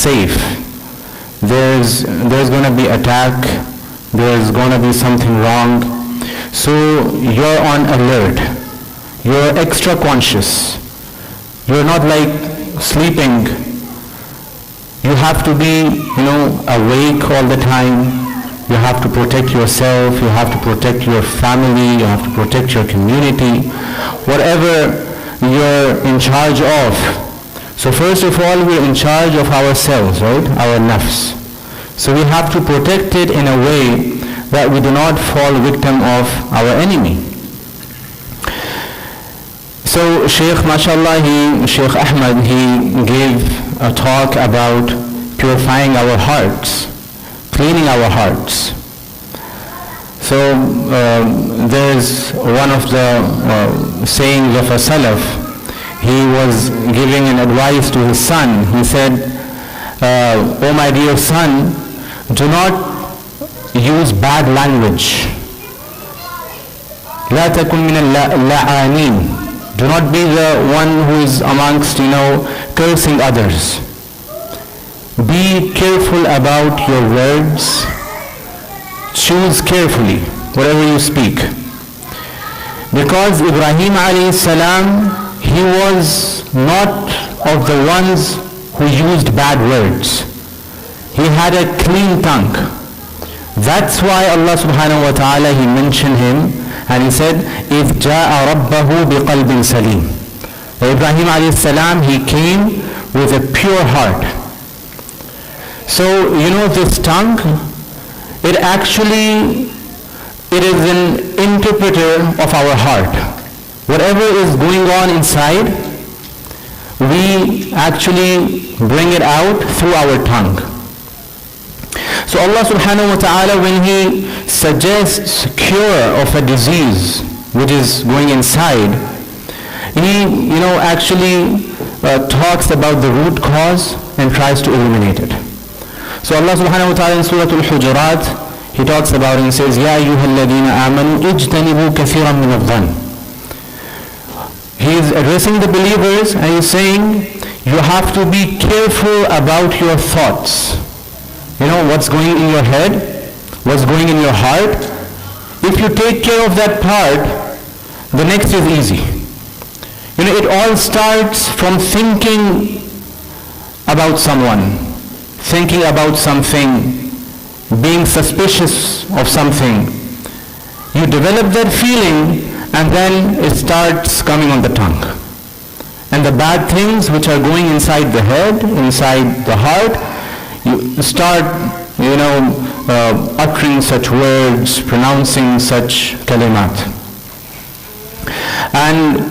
safe. There's going to be attack, there's going to be something wrong. So you're on alert, you're extra conscious. You're not like sleeping. You have to be, awake all the time. You have to protect yourself, you have to protect your family, you have to protect your community, whatever you're in charge of. So first of all, we're in charge of ourselves, right? Our nafs. So we have to protect it in a way that we do not fall victim of our enemy. So Shaykh, mashallah, Shaykh Ahmad, he gave a talk about purifying our hearts, cleaning our hearts. So there's one of the sayings of a Salaf. He was giving an advice to his son. He said, "Oh my dear son, do not use bad language. لا تكن من اللعانين. Do not be the one who is amongst, cursing others. Be careful about your words. Choose carefully whatever you speak. Because Ibrahim alayhi salam, he was not of the ones who used bad words. He had a clean tongue. That's why Allah subhanahu wa ta'ala, he mentioned him and he said, إِذْ جَاءَ رَبَّهُ بِقَلْبٍ سَلِيمٍ. Ibrahim alayhi salam, he came with a pure heart. So, this tongue, it is an interpreter of our heart. Whatever is going on inside, we actually bring it out through our tongue. So Allah subhanahu wa ta'ala, when he suggests cure of a disease which is going inside, he actually talks about the root cause and tries to eliminate it. So Allah subhanahu wa ta'ala in Surah Al-Hujurat, he talks about it and says, يَا أَيُّهَا الَّذِينَ آمَنُوا اجْتَنِبُوا كَثِيرًا مِنَ الظَّنِّ. He is addressing the believers and he's saying, you have to be careful about your thoughts. What's going in your head, what's going in your heart. If you take care of that part, the next is easy. It all starts from thinking about someone, thinking about something, being suspicious of something. You develop that feeling and then it starts coming on the tongue. And the bad things which are going inside the head, inside the heart, you start, uttering such words, pronouncing such kalimat. And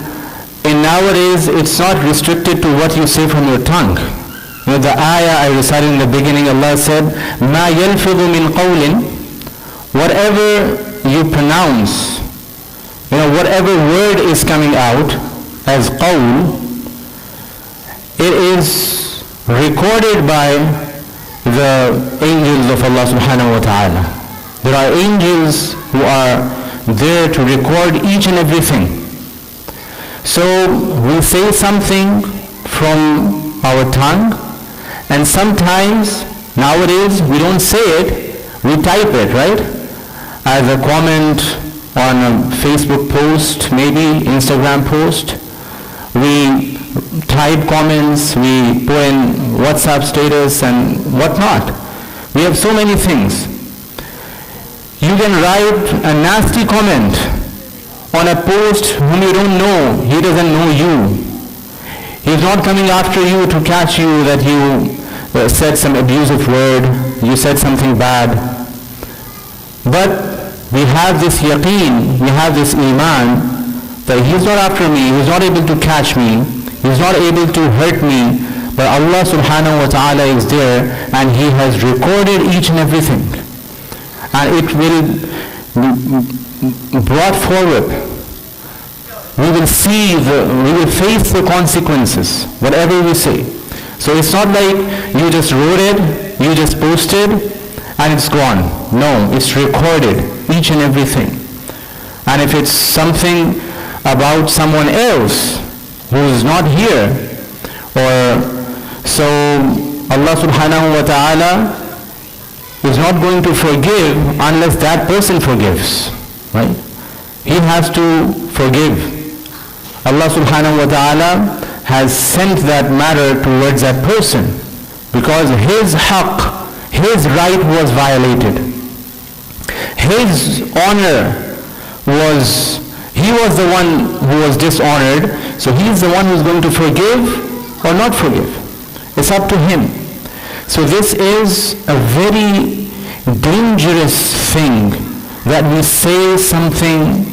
in nowadays, it's not restricted to what you say from your tongue. The ayah I recited in the beginning, Allah said, مَا يَلْفِظُ مِنْ قَوْلٍ. Whatever you pronounce, whatever word is coming out as qawl, it is recorded by the angels of Allah subhanahu wa ta'ala. There are angels who are there to record each and everything. So we say something from our tongue, and sometimes nowadays we don't say it, we type it, right? As a comment on a Facebook post, maybe Instagram post. We type comments, we put in WhatsApp status and whatnot. We have so many things. You can write a nasty comment on a post whom you don't know. He doesn't know you. He's not coming after you to catch you that you said some abusive word, you said something bad. But we have this yaqeen, we have this iman, that he's not after me, he's not able to catch me, he's not able to hurt me, but Allah subhanahu wa ta'ala is there and he has recorded each and everything. And it will be brought forward. We will face the consequences, whatever we say. So it's not like you just wrote it, you just posted, and it's gone. No, it's recorded, each and everything. And if it's something about someone else who is not here, or so Allah subhanahu wa ta'ala is not going to forgive unless that person forgives. Right? He has to forgive. Allah subhanahu wa ta'ala has sent that matter towards that person because his haqq, his right was violated. His honor was, he was the one who was dishonored, so he is the one who is going to forgive or not forgive. It's up to him. So this is a very dangerous thing that we say something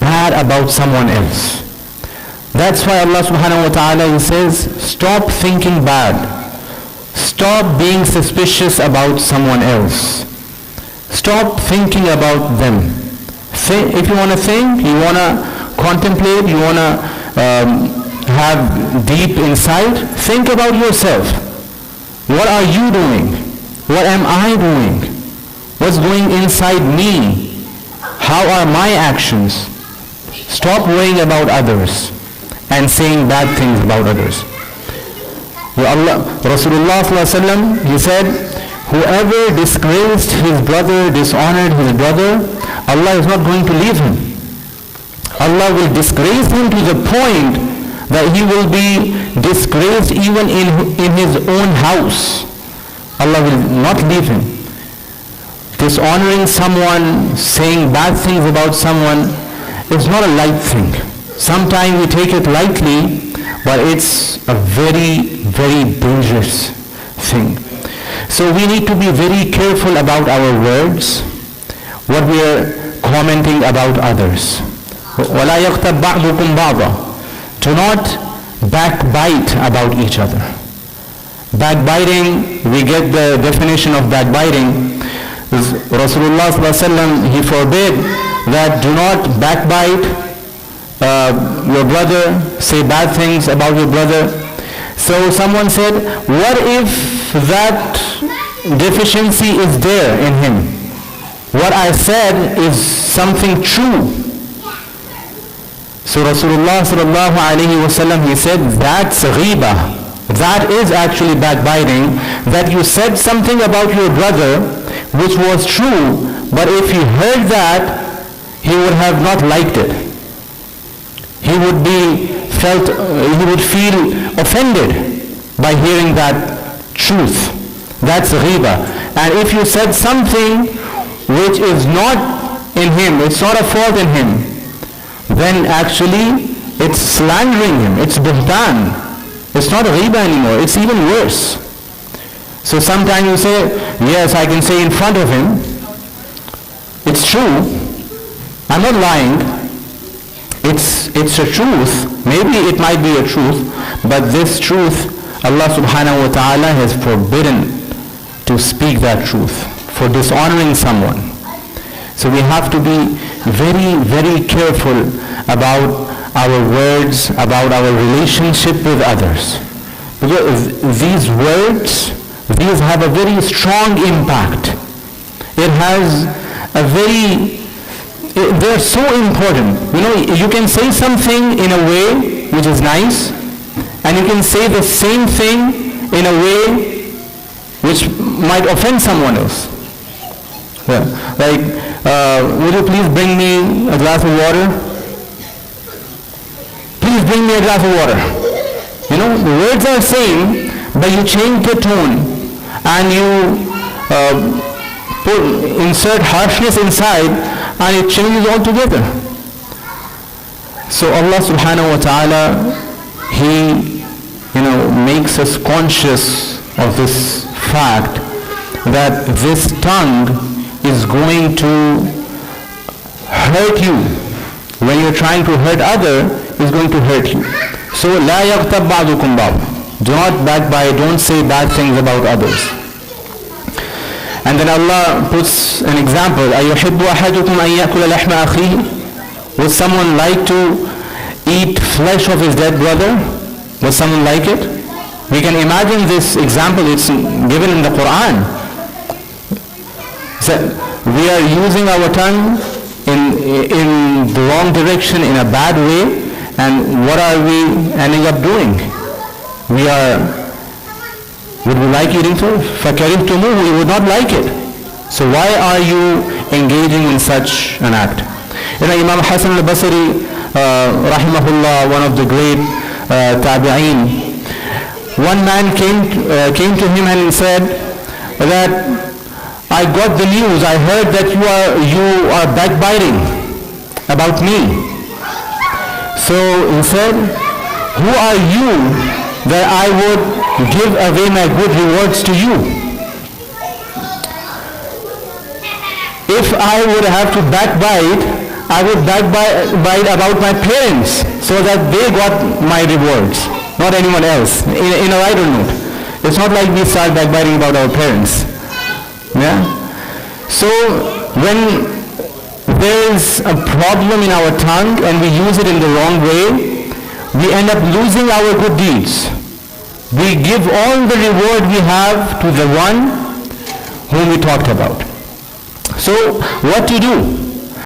bad about someone else. That's why Allah subhanahu wa ta'ala says, stop thinking bad. Stop being suspicious about someone else. Stop thinking about them. If you want to think, you want to contemplate, you want to have deep insight, think about yourself. What are you doing? What am I doing? What's going inside me? How are my actions? Stop worrying about others and saying bad things about others. Rasulullah sallallahu alaihi wasallam, he said, whoever disgraced his brother, dishonored his brother, Allah is not going to leave him. Allah will disgrace him to the point that he will be disgraced even in his own house. Allah will not leave him. Dishonoring someone, saying bad things about someone is not a light thing. Sometimes we take it lightly, but it's a very, very dangerous thing. So we need to be very careful about our words, what we are commenting about others. وَلَا يَغْتَبْ بَعْضُكُمْ بَعْضًا. Do not backbite about each other. Backbiting, we get the definition of backbiting. Rasulullah sallallahu alaihi wasallam, he forbade that do not backbite your brother, say bad things about your brother. So someone said, what if that deficiency is there in him? What I said is something true. So Rasulullah sallallahu alaihi wasallam, he said, that's ghibah. That is actually backbiting, that you said something about your brother which was true, but if he heard that, he would have not liked it. He would feel offended by hearing that truth. That's ghibah. And if you said something which is not in him, it's not a fault in him, then actually it's slandering him, it's buhtan. It's not ghibah anymore, it's even worse. So sometimes you say, yes, I can say in front of him, it's true, I'm not lying, it's a truth, maybe it might be a truth, but this truth, Allah subhanahu wa ta'ala has forbidden to speak that truth for dishonoring someone. So we have to be very, very careful about our words, about our relationship with others. Because these words, these have a very strong impact. It has a very, they're so important. You know, you can say something in a way which is nice, and you can say the same thing in a way which might offend someone else. Yeah. Like, would you please bring me a glass of water? Please bring me a glass of water. You know, the words are same, but you change the tone and you insert harshness inside, and it changes altogether. So Allah subhanahu wa ta'ala, He makes us conscious of this fact that this tongue is going to hurt you. When you're trying to hurt other, it's going to hurt you. So لا يغتب بعضكم بعض. Do not backbite, don't say bad things about others. And then Allah puts an example. أَيُحِبُّ أَحَدُكُمْ أَن يَأْكُلَ لَحْمَ أَخِيهِ. Would someone like to eat flesh of his dead brother? Would someone like it? We can imagine this example. It's given in the Quran. So we are using our tongue in the wrong direction, in a bad way, and what are we ending up doing? We are Would we like eating food? فَكَرِهْتُمُوهُ, we would not like it. So why are you engaging in such an act? Imam Hassan al-Basri, rahimahullah, one of the great tabi'een, one man came to him and said that I got the news, I heard that you are backbiting about me. So he said, who are you that I would give away my good rewards to you? If I would have to backbite, I would backbite about my parents so that they got my rewards, not anyone else, in a lighter note. It's not like we start backbiting about our parents. Yeah? So when there is a problem in our tongue and we use it in the wrong way, we end up losing our good deeds. We give all the reward we have to the one whom we talked about. So what to do?